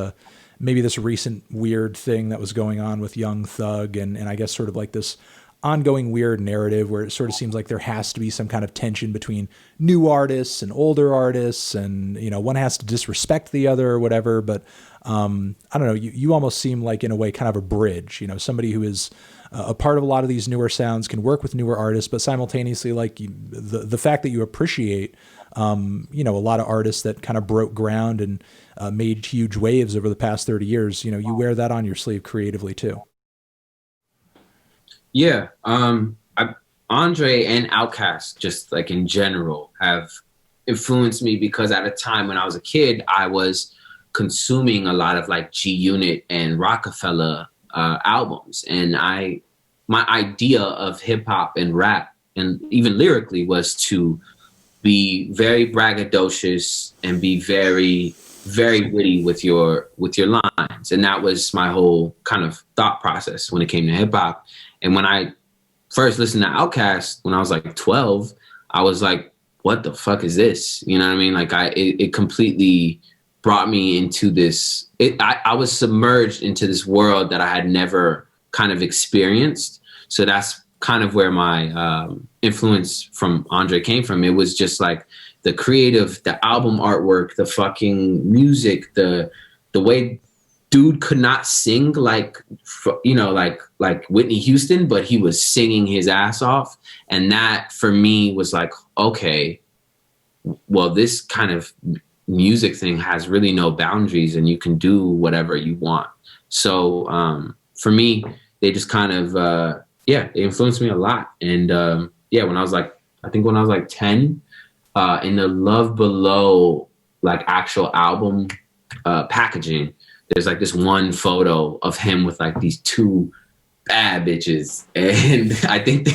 maybe this recent weird thing that was going on with Young Thug and I guess sort of like this ongoing weird narrative where it sort of seems like there has to be some kind of tension between new artists and older artists, and, you know, one has to disrespect the other or whatever. But I don't know, you almost seem like, in a way, kind of a bridge, you know, somebody who is a part of a lot of these newer sounds, can work with newer artists, but simultaneously, like, the fact that you appreciate, you know, a lot of artists that kind of broke ground and made huge waves over the past 30 years, you know, you wear that on your sleeve creatively too. Yeah. Andre and Outkast, just like in general, have influenced me because at a time when I was a kid, I was consuming a lot of like G Unit and Rockefeller albums. And my idea of hip hop and rap, and even lyrically, was to be very braggadocious and be very, very witty with your lines. And that was my whole kind of thought process when it came to hip hop. And when I first listened to Outkast when I was like 12, I was like, what the fuck is this? You know what I mean? Like it completely brought me into this, I was submerged into this world that I had never kind of experienced. So that's kind of where my influence from Andre came from. It was just like the creative, the album artwork, the fucking music, the way dude could not sing like, you know, like Whitney Houston, but he was singing his ass off. And that for me was like, okay, well, this kind of music thing has really no boundaries and you can do whatever you want. So for me, they just kind of, they influenced me a lot. And when I was like, I think when I was like 10, in the Love Below, like actual album packaging, there's like this one photo of him with like these two bad bitches, and I think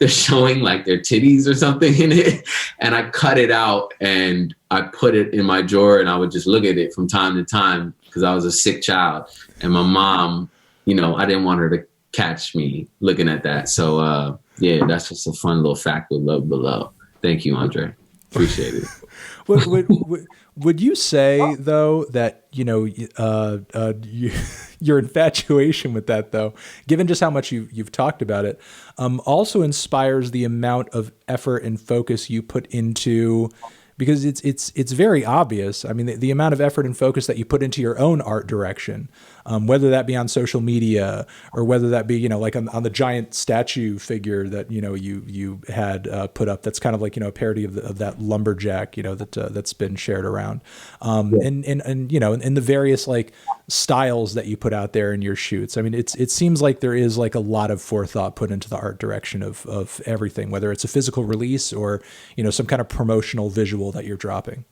they're showing like their titties or something in it, and I cut it out and I put it in my drawer, and I would just look at it from time to time because I was a sick child, and my mom, you know, I didn't want her to catch me looking at that. So yeah, that's just a fun little fact with Love Below. Thank you, Andre. Appreciate it. Would you say though that, you know, your infatuation with that though, given just how much you've talked about it, also inspires the amount of effort and focus you put into, because it's very obvious. I mean, the amount of effort and focus that you put into your own art direction, whether that be on social media or whether that be, you know, like on the giant statue figure that, you know, you had put up. That's kind of like, you know, a parody of that lumberjack, you know, that's been shared around, and you know, in the various like styles that you put out there in your shoots. I mean, it seems like there is like a lot of forethought put into the art direction of everything, whether it's a physical release or, you know, some kind of promotional visual that you're dropping.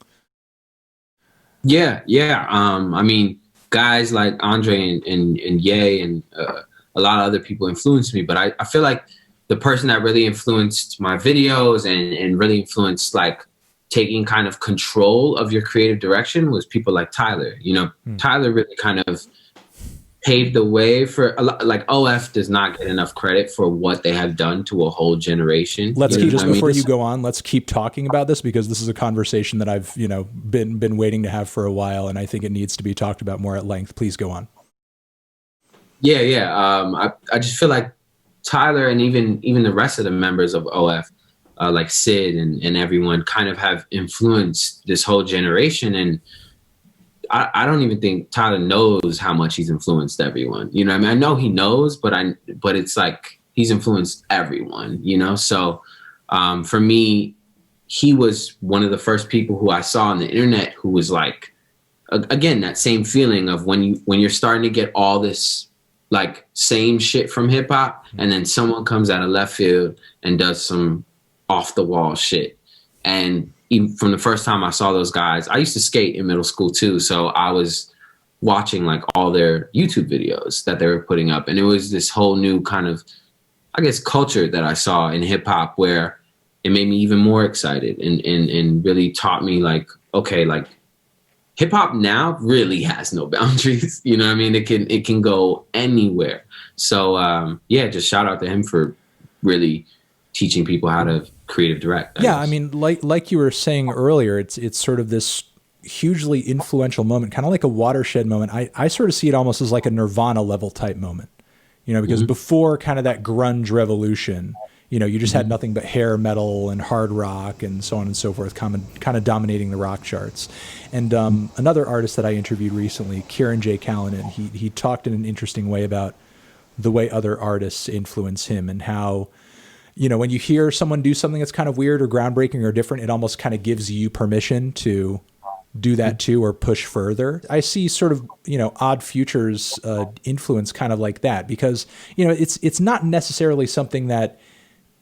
Yeah. I mean, guys like Andre and Ye and a lot of other people influenced me, but I feel like the person that really influenced my videos and really influenced like taking kind of control of your creative direction was people like Tyler. You know, Tyler really kind of paved the way for a lot. Like OF does not get enough credit for what they have done to a whole generation. Let's keep, just before you go on, let's keep talking about this, because this is a conversation that I've, you know, been waiting to have for a while, and I think it needs to be talked about more at length. Please go on. Yeah. I just feel like Tyler and even the rest of the members of OF, like Sid and everyone, kind of have influenced this whole generation. And I don't even think Tyler knows how much he's influenced everyone. You know what I mean? I know he knows, but it's like he's influenced everyone, you know? So for me, he was one of the first people who I saw on the internet who was like, again, that same feeling of when you're starting to get all this like same shit from hip hop, and then someone comes out of left field and does some off the wall shit. And even from the first time I saw those guys, I used to skate in middle school too. So I was watching like all their YouTube videos that they were putting up. And it was this whole new kind of, I guess, culture that I saw in hip hop where it made me even more excited and really taught me like, okay, like hip hop now really has no boundaries. You know what I mean? It can go anywhere. So yeah, just shout out to him for really teaching people how to creative direct. I mean, like you were saying earlier, it's sort of this hugely influential moment, kind of like a watershed moment. I sort of see it almost as like a Nirvana level type moment, you know, because before kind of that grunge revolution, you know, you just had nothing but hair metal and hard rock and so on and so forth, kind of dominating the rock charts. And another artist that I interviewed recently, Kieran J. Callanan, he talked in an interesting way about the way other artists influence him and how, you know, when you hear someone do something that's kind of weird or groundbreaking or different, it almost kind of gives you permission to do that too or push further. I see sort of, you know, Odd Future's influence kind of like that, because, you know, it's not necessarily something that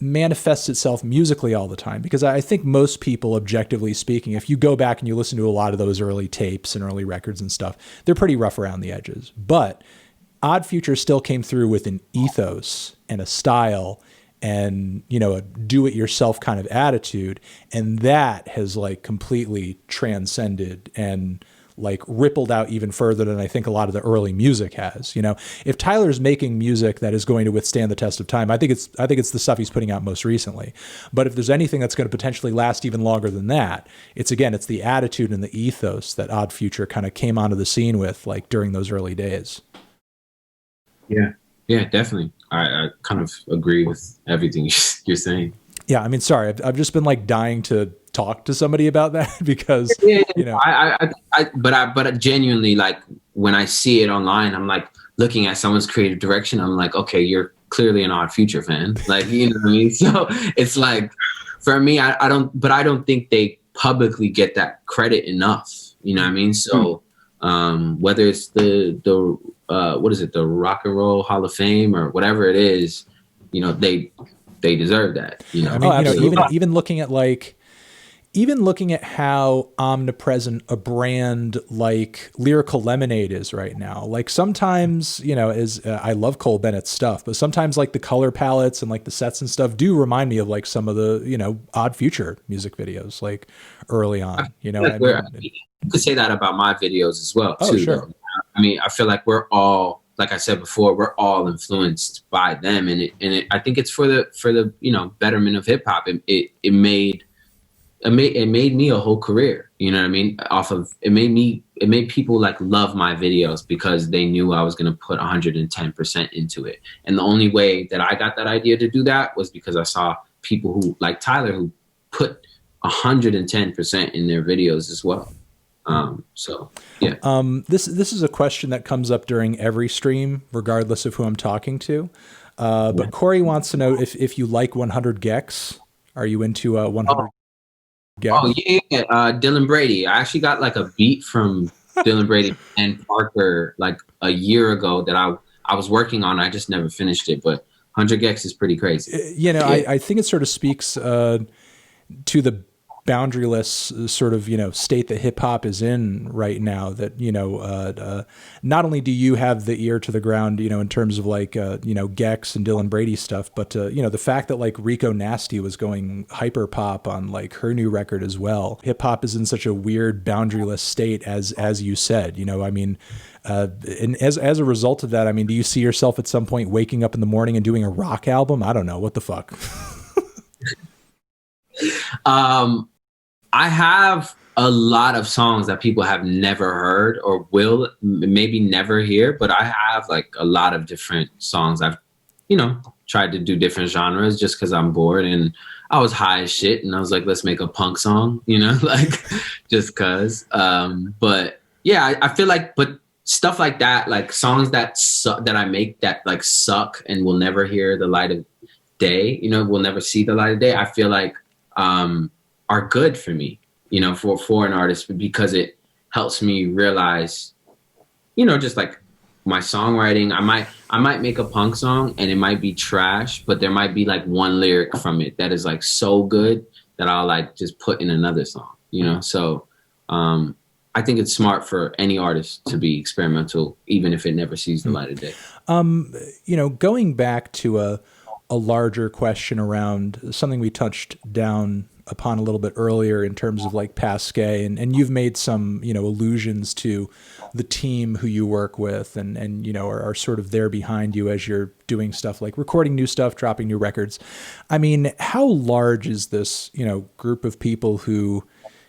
manifests itself musically all the time, because I think most people, objectively speaking, if you go back and you listen to a lot of those early tapes and early records and stuff, they're pretty rough around the edges. But Odd Future still came through with an ethos and a style and, you know, a do-it-yourself kind of attitude, and that has like completely transcended and like rippled out even further than I think a lot of the early music has. You know, if Tyler's making music that is going to withstand the test of time, I think it's the stuff he's putting out most recently. But if there's anything that's going to potentially last even longer than that, it's the attitude and the ethos that Odd Future kind of came onto the scene with, like during those early days. Yeah, definitely. I kind of agree with everything you're saying. Yeah, I mean, sorry, I've just been like dying to talk to somebody about that because, you know, but genuinely, like when I see it online, I'm like looking at someone's creative direction. I'm like, okay, you're clearly an Odd Future fan. Like, you know what I mean? So it's like, for me, I don't think they publicly get that credit enough. You know what I mean? So whether it's the what is it, the Rock and Roll Hall of Fame or whatever it is, you know, they deserve that. You know, I mean, you know, even looking at like, even looking at how omnipresent a brand like Lyrical Lemonade is right now, like sometimes, you know, as I love Cole Bennett's stuff, but sometimes like the color palettes and like the sets and stuff do remind me of like some of the, you know, Odd Future music videos, like early on, you know what I mean? You could say that about my videos as well, Oh, too, sure. though. I mean, I feel like we're all, like I said before, we're all influenced by them, and I think it's for the you know, betterment of hip hop. It made me a whole career. You know what I mean? Off of it made people like love my videos because they knew I was going to put 110% into it. And the only way that I got that idea to do that was because I saw people who like Tyler who put 110% in their videos as well. So yeah. This is a question that comes up during every stream, regardless of who I'm talking to. But Corey wants to know if you like 100 Gex. Are you into 100 Gex? Oh yeah, Dylan Brady. I actually got like a beat from Dylan Brady and Parker like a year ago that I was working on. I just never finished it, but 100 Gex is pretty crazy. You know, I think it sort of speaks to the boundaryless sort of, you know, state that hip hop is in right now, that, you know, not only do you have the ear to the ground, you know, in terms of like, you know, Gex and Dylan Brady stuff, but, you know, the fact that like Rico Nasty was going hyper pop on like her new record as well. Hip hop is in such a weird boundaryless state, as you said, you know, I mean, and as a result of that, I mean, do you see yourself at some point waking up in the morning and doing a rock album? I don't know. What the fuck? I have a lot of songs that people have never heard or will maybe never hear, but I have like a lot of different songs. I've, you know, tried to do different genres just because I'm bored and I was high as shit and I was like, let's make a punk song, you know, like just cause. But yeah, I feel like, but stuff like that, like songs that that I make that like suck and will never hear the light of day, you know, will never see the light of day. I feel like, are good for me, you know, for an artist, because it helps me realize, you know, just like my songwriting. I might make a punk song and it might be trash, but there might be like one lyric from it that is like so good that I'll like just put in another song, you know? So I think it's smart for any artist to be experimental, even if it never sees the light of day. You know, going back to a larger question around something we touched down upon a little bit earlier in terms of like Pasque, and you've made some, you know, allusions to the team who you work with and you know, are sort of there behind you as you're doing stuff like recording new stuff, dropping new records. I mean, how large is this, you know, group of people who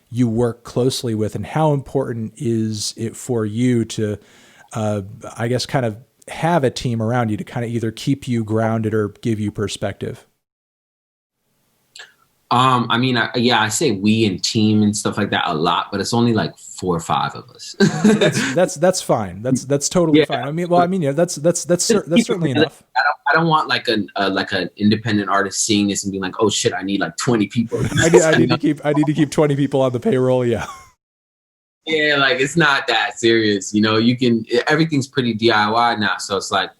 you work closely with, and how important is it for you to, I guess, kind of have a team around you to kind of either keep you grounded or give you perspective? I mean, I say we and team and stuff like that a lot, but it's only like 4 or 5 of us. that's fine. That's totally fine. I mean, well, I mean, yeah, that's certainly enough. I don't want like an independent artist seeing this and being like, oh shit, I need like 20 people. I need to keep 20 people on the payroll. Yeah. Yeah, like it's not that serious. You know, everything's pretty DIY now. So it's like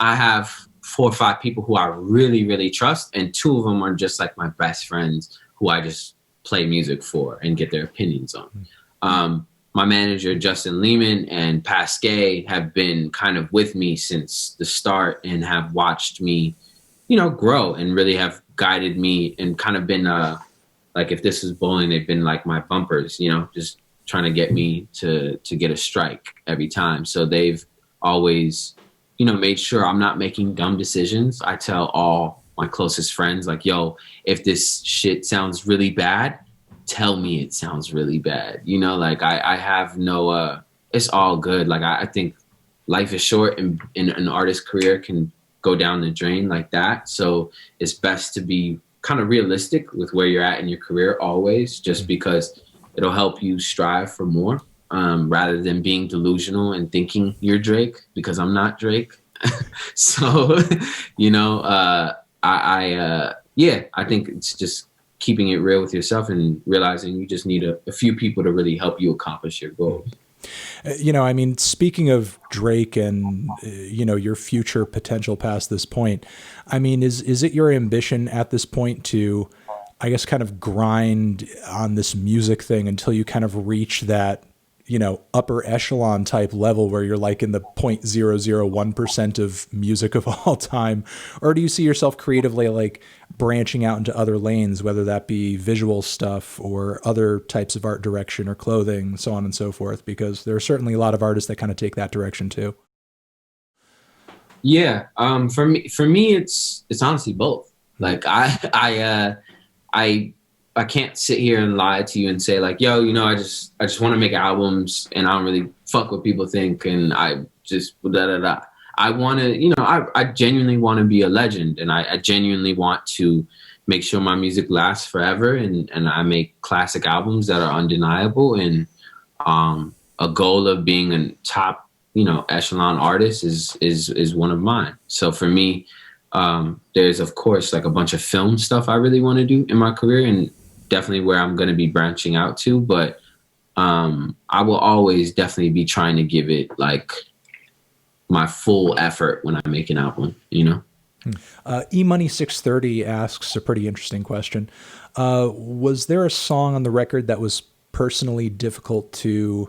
I have 4 or 5 people who I really, really trust. And 2 of them are just like my best friends who I just play music for and get their opinions on. My manager, Justin Lehman, and Pasque have been kind of with me since the start and have watched me, you know, grow and really have guided me and kind of been like, if this is bowling, they've been like my bumpers, you know, just trying to get me to get a strike every time. So they've always, you know, made sure I'm not making dumb decisions. I tell all my closest friends, like, yo, if this shit sounds really bad, tell me it sounds really bad. You know, like I have no, it's all good. Like I think life is short and an artist's career can go down the drain like that. So it's best to be kind of realistic with where you're at in your career always, just because it'll help you strive for more, rather than being delusional and thinking you're Drake, because I'm not Drake. So, you know, I think it's just keeping it real with yourself and realizing you just need a few people to really help you accomplish your goals. You know, I mean, speaking of Drake and, you know, your future potential past this point, I mean, is it your ambition at this point to I guess, kind of grind on this music thing until you kind of reach that, upper echelon type level where you're like in the 0.001% of music of all time? Or do you see yourself creatively like branching out into other lanes, whether that be visual stuff or other types of art direction or clothing, so on and so forth? Because there are certainly a lot of artists that kind of take that direction too. Yeah. For me, it's honestly both. Like I can't sit here and lie to you and say like, yo, I just want to make albums and I don't really fuck what people think. And I just da da da. I want to, I genuinely want to be a legend, and I genuinely want to make sure my music lasts forever. And I make classic albums that are undeniable. And a goal of being a top, echelon artist is one of mine. So for me, there's of course like a bunch of film stuff I really want to do in my career, and definitely where I'm going to be branching out to. But I will always definitely be trying to give it like my full effort when I make an album, eMoney 630 asks a pretty interesting question. Was there a song on the record that was personally difficult to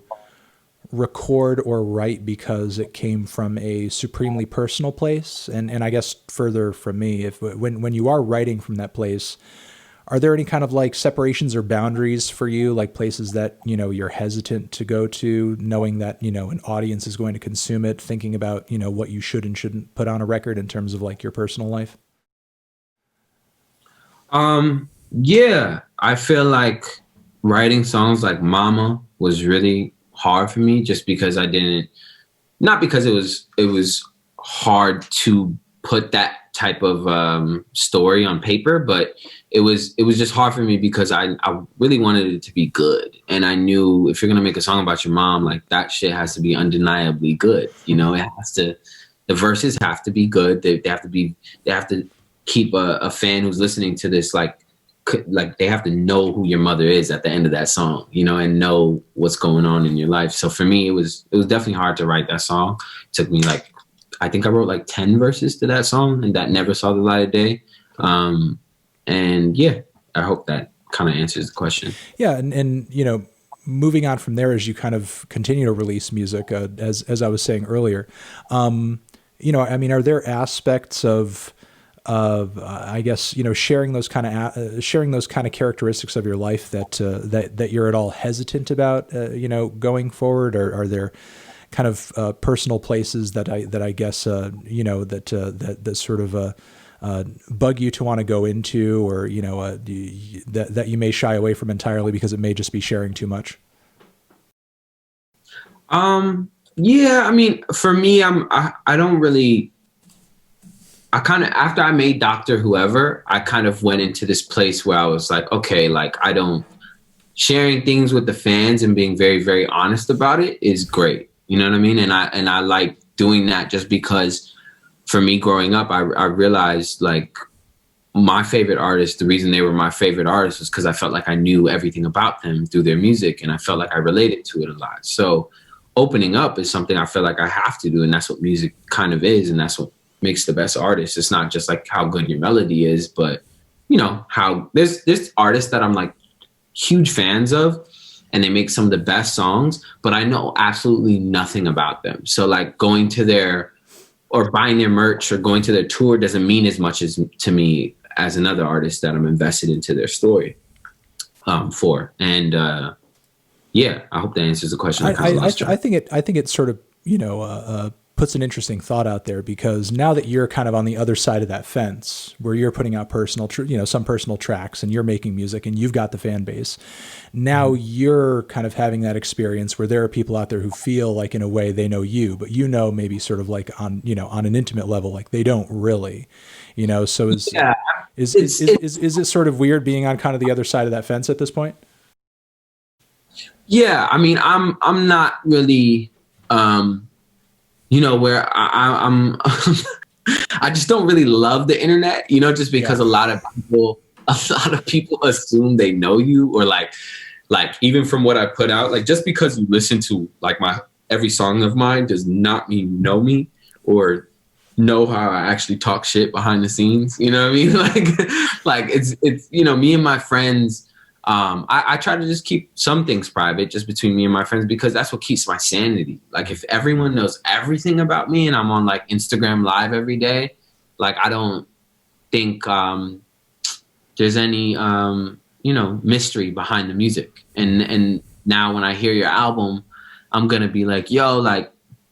record or write because it came from a supremely personal place? And I guess further from me, if when you are writing from that place, are there any kind of like separations or boundaries for you, like places that, you're hesitant to go to, knowing that, an audience is going to consume it, thinking about, what you should and shouldn't put on a record in terms of like your personal life? Yeah, I feel like writing songs like Mama was really hard for me, just because not because it was hard to put that type of story on paper, but it was just hard for me because I really wanted it to be good. And I knew if you're going to make a song about your mom, like that shit has to be undeniably good. The verses have to be good. They have to keep a fan who's listening to this, like they have to know who your mother is at the end of that song, and know what's going on in your life. So for me, it was definitely hard to write that song. It took me I think I wrote like 10 verses to that song, and that never saw the light of day. And yeah, I hope that kind of answers the question. Yeah. And moving on from there, as you kind of continue to release music, as I was saying earlier, are there aspects of I guess, sharing those kind of characteristics of your life that you're at all hesitant about, going forward? Or are there kind of personal places that I guess, that sort of bug you to want to go into, or, that you may shy away from entirely because it may just be sharing too much? Yeah, for me, I don't really, after I made Dr. Whoever, I kind of went into this place where I was like, okay, like sharing things with the fans and being very, very honest about it is great. You know what I mean? And I like doing that just because for me growing up, I realized like my favorite artists, the reason they were my favorite artists was because I felt like I knew everything about them through their music, and I felt like I related to it a lot. So opening up is something I feel like I have to do, and that's what music kind of is, and that's what makes the best artist. It's not just like how good your melody is, but how there's artists that I'm like huge fans of, and they make some of the best songs, but I know absolutely nothing about them. So like going to or buying their merch or going to their tour doesn't mean as much to me as another artist that I'm invested into their story for. And yeah, I hope that answers the question. I think it sort of, puts an interesting thought out there, because now that you're kind of on the other side of that fence where you're putting out some personal tracks and you're making music and you've got the fan base, now you're kind of having that experience where there are people out there who feel like in a way they know you, but maybe sort of like on an intimate level, like they don't really, so is it sort of weird being on kind of the other side of that fence at this point? Yeah. I'm not really, where I'm I just don't really love the internet, just because a lot of people assume they know you, or like even from what I put out, like just because you listen to like every song of mine does not mean you know me, or know how I actually talk shit behind the scenes. You know what I mean? Like it's, you know, me and my friends, I try to just keep some things private just between me and my friends, because that's what keeps my sanity. Like if everyone knows everything about me and I'm on like Instagram live every day, like I don't think there's any you know, mystery behind the music. And now when I hear your album, I'm gonna be like, yo, like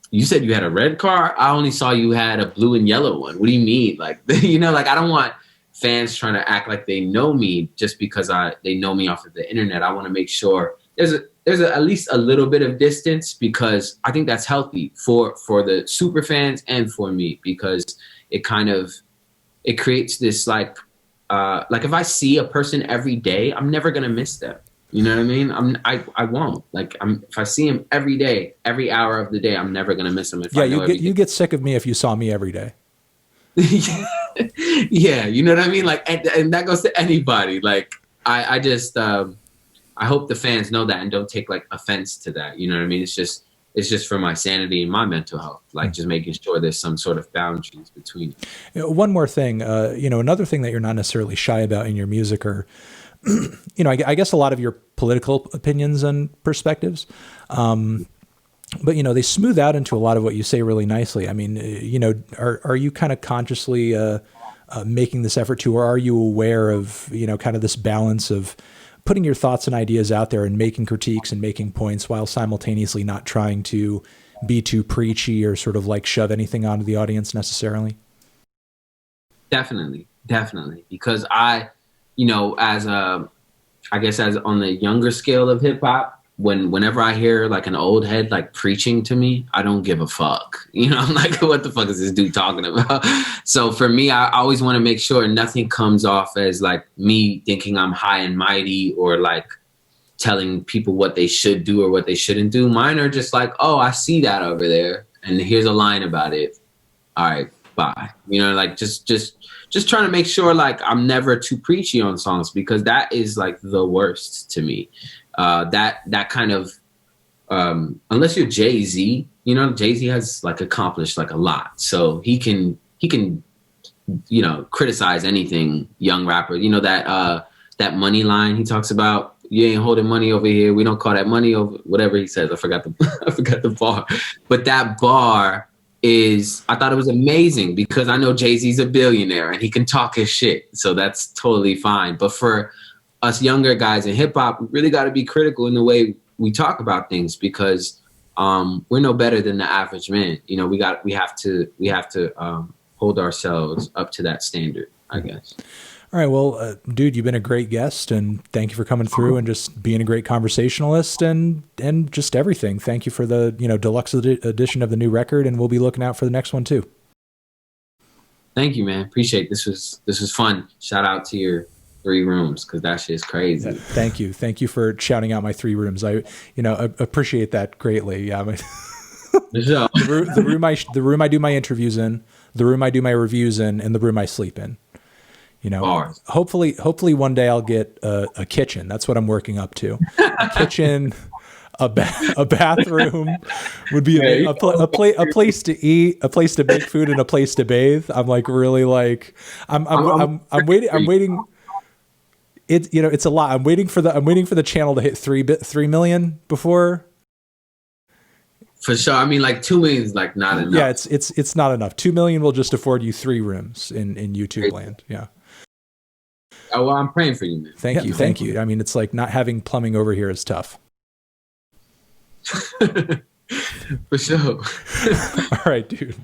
you said you had a red car. I only saw you had a blue and yellow one. What do you mean? Like, you know, like I don't want fans trying to act like they know me just because they know me off of the internet. I want to make sure there's at least a little bit of distance, because I think that's healthy for the super fans and for me, because it creates this like if I see a person every day, I'm never gonna miss them. You know what I mean? I won't. Like if I see him every day, every hour of the day, I'm never gonna miss him. If you get sick of me if you saw me every day. Yeah, you know what I mean? Like, and that goes to anybody. Like, I just, I hope the fans know that and don't take like offense to that. You know what I mean? It's just for my sanity and my mental health. Like, just making sure there's some sort of boundaries between it. You know, one more thing, you know, another thing that you're not necessarily shy about in your music are, you know, I guess a lot of your political opinions and perspectives. But, you know, they smooth out into a lot of what you say really nicely. I mean, you know, are you kind of consciously making this effort to, or are you aware of, you know, kind of this balance of putting your thoughts and ideas out there and making critiques and making points while simultaneously not trying to be too preachy or sort of like shove anything onto the audience necessarily? Definitely. Because you know, I guess as on the younger scale of hip hop, whenever I hear like an old head like preaching to me, I don't give a fuck. You know, I'm like, what the fuck is this dude talking about? So for me, I always want to make sure nothing comes off as like me thinking I'm high and mighty or like telling people what they should do or what they shouldn't do. Mine are just like, oh, I see that over there, and here's a line about it. All right, bye. You know, like just trying to make sure like I'm never too preachy on songs, because that is like the worst to me. That kind of unless you're Jay-Z, you know, Jay-Z has like accomplished like a lot, so he can you know, criticize anything young rapper. You know, that money line he talks about, you ain't holding money over here, we don't call that money over, whatever he says. I forgot the bar, but that bar I thought it was amazing, because I know Jay-Z's a billionaire and he can talk his shit, so that's totally fine. But for us younger guys in hip hop, we really got to be critical in the way we talk about things, because we're no better than the average man. You know, we have to hold ourselves up to that standard, I guess. All right. Well, dude, you've been a great guest, and thank you for coming through and just being a great conversationalist and just everything. Thank you for the, you know, deluxe edition of the new record, and we'll be looking out for the next one too. Thank you, man. Appreciate it. This was fun. Shout out to your 3 rooms, because that shit's crazy. Yeah, thank you for shouting out my 3 rooms. I appreciate that greatly. Yeah, the room I do my interviews in, the room I do my reviews in, and the room I sleep in. You know, Bars. Hopefully one day I'll get a kitchen. That's what I'm working up to. A kitchen, a bathroom would be a place to eat, a place to make food, and a place to bathe. I'm like really like I'm waiting. It's, you know, it's a lot. I'm waiting for the channel to hit 3 million before. For sure. I mean, like 2 million is like not enough. Yeah, it's not enough. 2 million will just afford you 3 rooms in YouTube land. Yeah. Oh, well, I'm praying for you, man. Thank you. I mean, it's like not having plumbing over here is tough. For sure. All right, dude.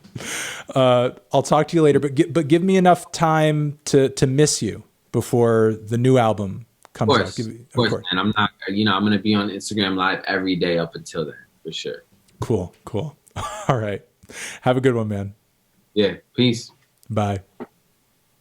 I'll talk to you later, but give me enough time to miss you before the new album comes out. Of course, man. I'm not, you know, I'm going to be on Instagram Live every day up until then, for sure. Cool. All right. Have a good one, man. Yeah. Peace. Bye.